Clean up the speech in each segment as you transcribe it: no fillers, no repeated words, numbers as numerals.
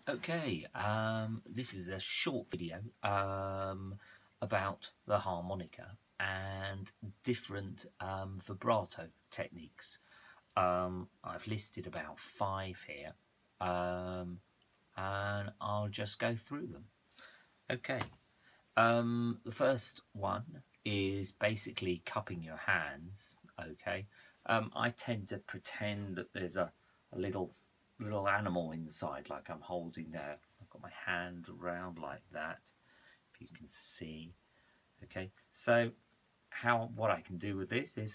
Okay, this is a short video about the harmonica and different vibrato techniques. I've listed about 5 here, and I'll just go through them. Okay, the first one is basically cupping your hands. Okay, I tend to pretend that there's a little animal inside, like I'm holding there. I've got my hand around like that, if you can see. Okay, so what I can do with this is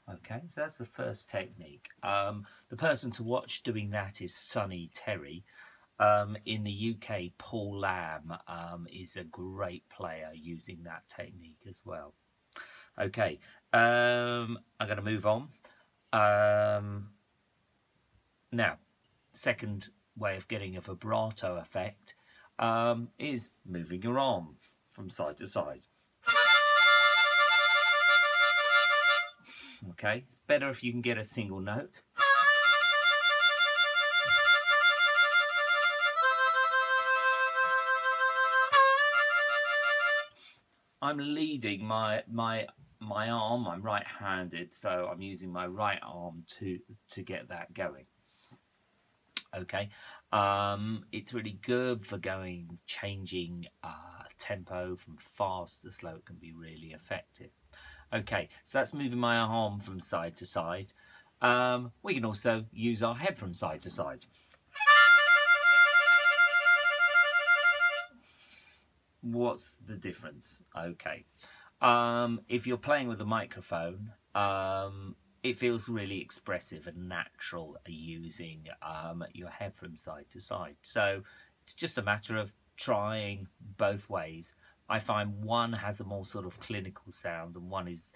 okay, so that's the first technique. The person to watch doing that is Sonny Terry. In the UK, Paul Lamb is a great player using that technique as well. Okay, I'm going to move on. Now, second way of getting a vibrato effect is moving your arm from side to side. Okay, it's better if you can get a single note. I'm leading my arm. I'm right-handed, so I'm using my right arm to get that going. Okay, it's really good for changing tempo from fast to slow. It can be really effective. Okay, so that's moving my arm from side to side. We can also use our head from side to side. What's the difference? Okay, if you're playing with a microphone, it feels really expressive and natural using your head from side to side. So it's just a matter of trying both ways. I find one has a more sort of clinical sound, and one is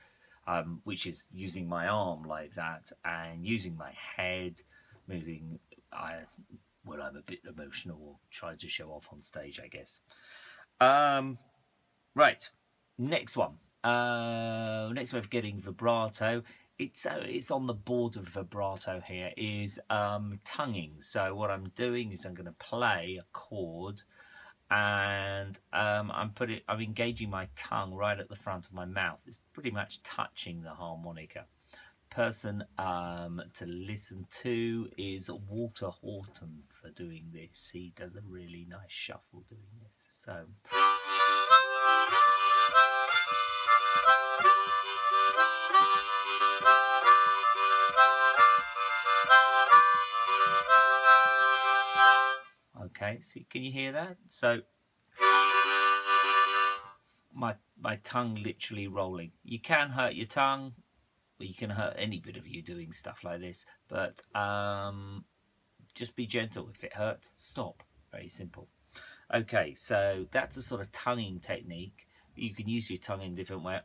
which is using my arm like that and using my head, moving when I'm a bit emotional or trying to show off on stage, I guess. Right, next one. Next way of getting vibrato, it's on the border of vibrato here, is tonguing. So what I'm doing is I'm going to play a chord, and I'm engaging my tongue right at the front of my mouth. It's pretty much touching the harmonica. Person to listen to is Walter Horton for doing this. He does a really nice shuffle doing this. So okay, see, can you hear that? So my tongue literally rolling. You can hurt your tongue, or you can hurt any bit of you doing stuff like this, but just be gentle. If it hurts, stop. Very simple. Okay, so that's a sort of tonguing technique. You can use your tongue in different ways.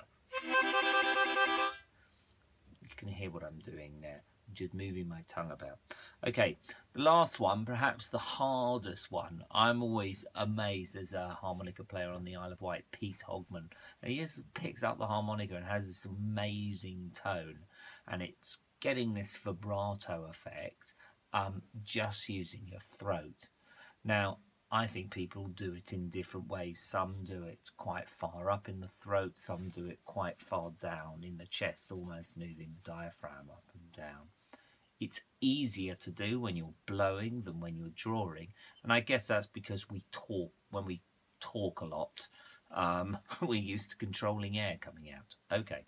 You can hear what I'm doing there. I'm just moving my tongue about. Okay, the last one, perhaps the hardest one. I'm always amazed. There's a harmonica player on the Isle of Wight, Pete Hogman, and he just picks up the harmonica and has this amazing tone, and it's getting this vibrato effect just using your throat. Now, I think people do it in different ways. Some do it quite far up in the throat, some do it quite far down in the chest, almost moving the diaphragm up and down. It's easier to do when you're blowing than when you're drawing, and I guess that's because we talk. When we talk a lot, we're used to controlling air coming out. Okay,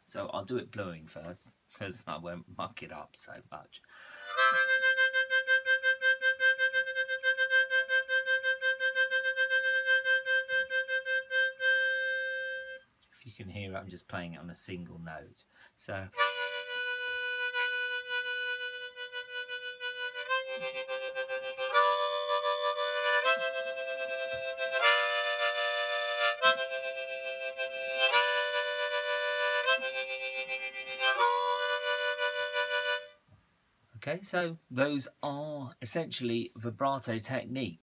so I'll do it blowing first, because I won't muck it up so much. If you can hear it, I'm just playing it on a single note. So okay, so those are essentially vibrato techniques.